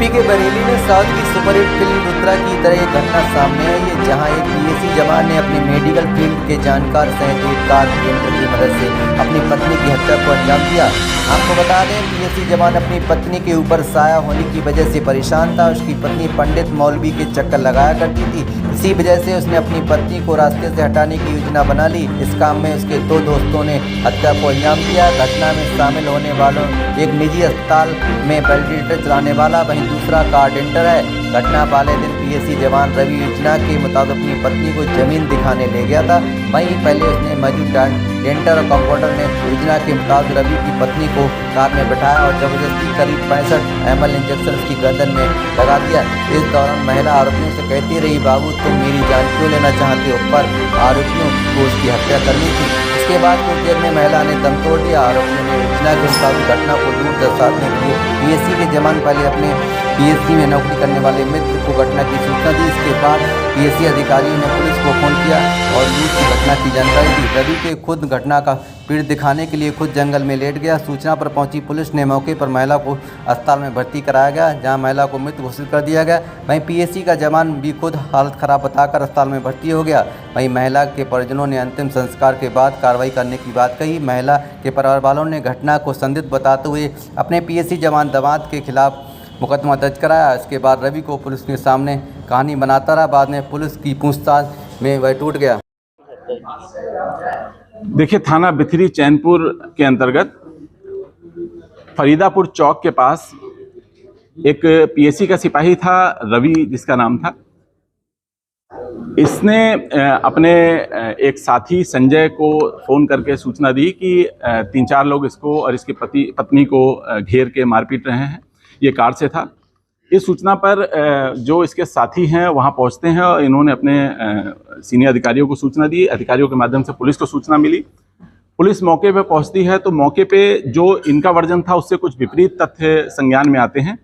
UP के बरेली में south की सुपरहिट फिल्म रुद्रा की तरह एक घटना सामने आई है, जहां एक पीएसी जवान ने अपने मेडिकल फील्ड के जानकार सहित एक कार डेंटर की मदद से अपनी पत्नी की हत्या को अंजाम दिया। आपको बता दें, पीएसी जवान अपनी पत्नी के ऊपर साया होने की वजह से परेशान था। उसकी पत्नी पंडित मौलवी के चक्कर लगाया करती थी। इसी वजह से उसने अपनी पत्नी को रास्ते से हटाने की योजना बना ली। इस काम में उसके दो दोस्तों ने हत्या को अंजाम दिया। घटना में शामिल होने वालों एक निजी अस्पताल में वेंटिलेटर चलाने वाला, वहीं दूसरा कारपेंटर है। घटना वाले दिन पीएसी जवान रवि योजना के मुताबिक अपनी पत्नी को जमीन दिखाने ले गया था। वहीं पहले उसने मौजूद डेंटर और कंपाउंडर ने योजना के मुताबिक रवि की पत्नी को कार में बैठाया और जबरदस्ती करीब 65 ml इंजेक्शन उसकी गर्दन में लगा दिया। इस दौरान महिला आरोपियों से कहती रही, बाबू तुम मेरी जान क्यों लेना चाहते हो, पर आरोपियों को उसकी हत्या करनी थी। इसके बाद कुछ देर में महिला ने दम तोड़ दिया। आरोपियों ने योजना के मुताबिक घटना को दूर दर्शाने के लिए पीएसी के जवान पहले अपने पीएसी में नौकरी करने वाले मित्र को घटना की सूचना दी। इसके बाद पीएसी अधिकारियों ने पुलिस को फोन किया और लूट की घटना की जानकारी दी। रवि के खुद घटना का पीड़ दिखाने के लिए खुद जंगल में लेट गया। सूचना पर पहुंची पुलिस ने मौके पर महिला को अस्पताल में भर्ती कराया गया, जहां महिला को मृत घोषित कर दिया गया। वहीं पीएसी का जवान भी खुद हालत खराब बताकर अस्पताल में भर्ती हो गया। वहीं महिला के परिजनों ने अंतिम संस्कार के बाद कार्रवाई करने की बात कही। महिला के परिवार वालों ने घटना को संदिग्ध बताते हुए अपने पीएसी जवान दामाद के खिलाफ मुकदमा दर्ज कराया। इसके बाद रवि को पुलिस के सामने कहानी बनाता रहा। बाद में पुलिस की पूछताछ में वह टूट गया। देखिए, थाना बिथरी चैनपुर के अंतर्गत फरीदापुर चौक के पास एक पीएसी का सिपाही था, रवि जिसका नाम था। इसने अपने एक साथी संजय को फोन करके सूचना दी कि 3-4 लोग इसको और इसकी पत्नी को घेर के मारपीट रहे हैं। ये कार से था। इस सूचना पर जो इसके साथी हैं वहां पहुंचते हैं और इन्होंने अपने सीनियर अधिकारियों को सूचना दी। अधिकारियों के माध्यम से पुलिस को सूचना मिली। पुलिस मौके पे पहुंचती है तो मौके पे जो इनका वर्जन था उससे कुछ विपरीत तथ्य संज्ञान में आते हैं।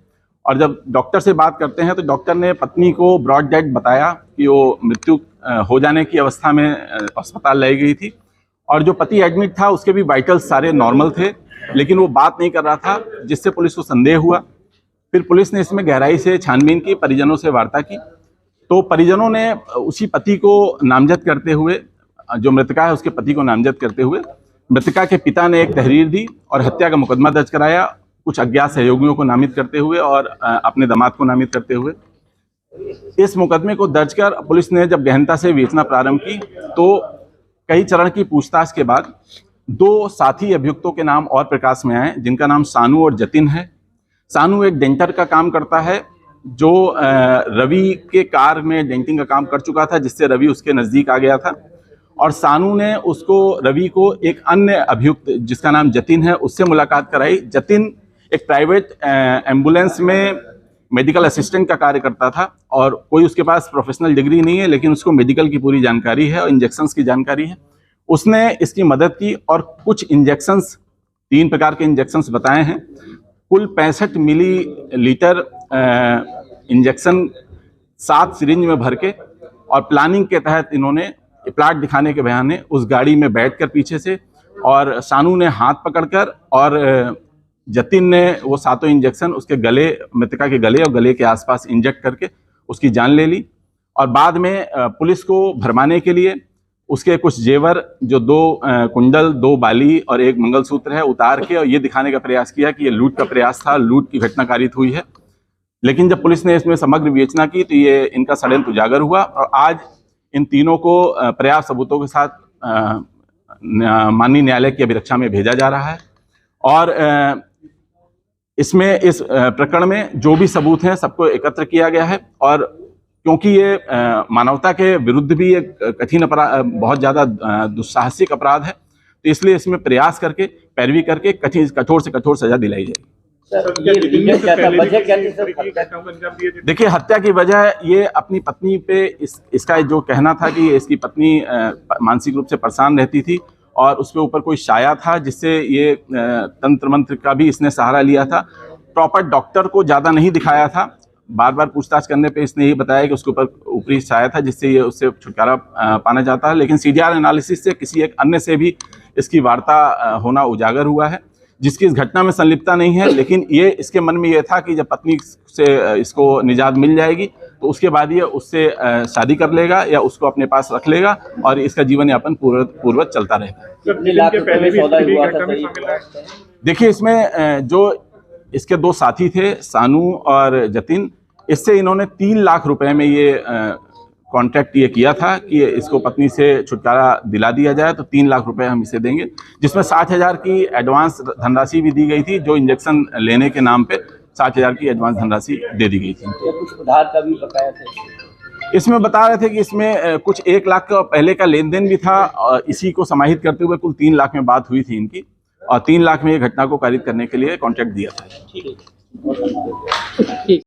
और जब डॉक्टर से बात करते हैं तो डॉक्टर ने पत्नी को ब्रॉड डेड बताया कि वो मृत्यु हो जाने की अवस्था में अस्पताल लाई गई थी। और जो पति एडमिट था उसके भी वाइटल्स सारे नॉर्मल थे, लेकिन वो बात नहीं कर रहा था, जिससे पुलिस को संदेह हुआ। फिर पुलिस ने इसमें गहराई से छानबीन की, परिजनों से वार्ता की। तो परिजनों ने उसी पति को नामजद करते हुए, जो मृतका है उसके पति को नामजद करते हुए, मृतका के पिता ने एक तहरीर दी और हत्या का मुकदमा दर्ज कराया, कुछ अज्ञात सहयोगियों को नामित करते हुए और अपने दामाद को नामित करते हुए। इस मुकदमे को दर्ज कर पुलिस ने जब गहनता से विवेचना प्रारंभ की तो कई चरण की पूछताछ के बाद 2 साथी अभियुक्तों के नाम और प्रकाश में आए, जिनका नाम सानू और जतिन है। सानू एक डेंटर का काम करता है, जो रवि के कार में डेंटिंग का काम कर चुका था, जिससे रवि उसके नज़दीक आ गया था। और सानू ने रवि को एक अन्य अभियुक्त जिसका नाम जतिन है उससे मुलाकात कराई। जतिन एक प्राइवेट एम्बुलेंस में मेडिकल असिस्टेंट का कार्य करता था और कोई उसके पास प्रोफेशनल डिग्री नहीं है, लेकिन उसको मेडिकल की पूरी जानकारी है और इंजेक्शंस की जानकारी है। उसने इसकी मदद की और कुछ इंजेक्शंस, 3 प्रकार के इंजेक्शंस बताए हैं। कुल 65 मिलीलीटर इंजेक्शन 7 सिरिंज में भर के और प्लानिंग के तहत इन्होंने प्लाट दिखाने के बहाने उस गाड़ी में बैठकर पीछे से, और सानू ने हाथ पकड़कर और जतिन ने वो 7 इंजेक्शन उसके गले, मृतका के गले और गले के आसपास इंजेक्ट करके उसकी जान ले ली। और बाद में पुलिस को भरमाने के लिए उसके कुछ जेवर, जो 2 कुंडल, 2 बाली और 1 मंगलसूत्र है, उतार के और ये दिखाने का प्रयास किया कि ये लूट का प्रयास था, लूट की घटना कारित हुई है। लेकिन जब पुलिस ने इसमें समग्र विवेचना की तो ये इनका षड्यंत्र उजागर हुआ और आज इन तीनों को पर्याप्त सबूतों के साथ माननीय न्यायालय की अभिरक्षा में भेजा जा रहा है। और इसमें इस प्रकरण में जो भी सबूत हैं सबको एकत्र किया गया है। और क्योंकि ये मानवता के विरुद्ध भी एक कठिन अपराध, बहुत ज़्यादा दुस्साहसिक अपराध है, तो इसलिए इसमें प्रयास करके, पैरवी करके कठोर से कठोर सजा दिलाई जाएगी। देखिए, हत्या की वजह ये अपनी पत्नी पे इसका जो कहना था कि इसकी पत्नी मानसिक रूप से परेशान रहती थी और उसके ऊपर कोई साया था, जिससे ये तंत्र मंत्र का भी इसने सहारा लिया था। प्रॉपर डॉक्टर को ज़्यादा नहीं दिखाया था। बार बार पूछताछ करने पे इसने ये बताया कि उसके ऊपर ऊपरी साया था, जिससे ये उससे छुटकारा पाना चाहता है। लेकिन CDR एनालिसिस से किसी एक अन्य से भी इसकी वार्ता होना उजागर हुआ है, जिसकी इस घटना में संलिप्तता नहीं है, लेकिन ये इसके मन में ये था कि जब पत्नी से इसको निजात मिल जाएगी तो उसके बाद ये उससे शादी कर लेगा या उसको अपने पास रख लेगा और इसका जीवन यापन पूर्ववत चलता रहेगा। कितने लाख रुपए में सौदा हुआ था सर ये? देखिए, इसमें जो इसके दो साथी थे, सानू और जतिन, इससे इन्होंने 3 लाख रुपए में ये कॉन्ट्रैक्ट ये किया था कि इसको पत्नी से छुटकारा दिला दिया जाए तो 3 लाख रुपए हम इसे देंगे, जिसमें 60,000 की एडवांस धनराशि भी दी गई थी, जो इंजेक्शन लेने के नाम पे 60,000 की एडवांस धनराशि दे दी गई थी। कुछ उधार का भी बकाया था? इसमें बता रहे थे कि इसमें कुछ 1 लाख का पहले का लेन देन भी था और इसी को समाहित करते हुए कुल 3 लाख में बात हुई थी इनकी, और 3 लाख में ये घटना को कारित करने के लिए कॉन्ट्रैक्ट दिया था। ठीक है।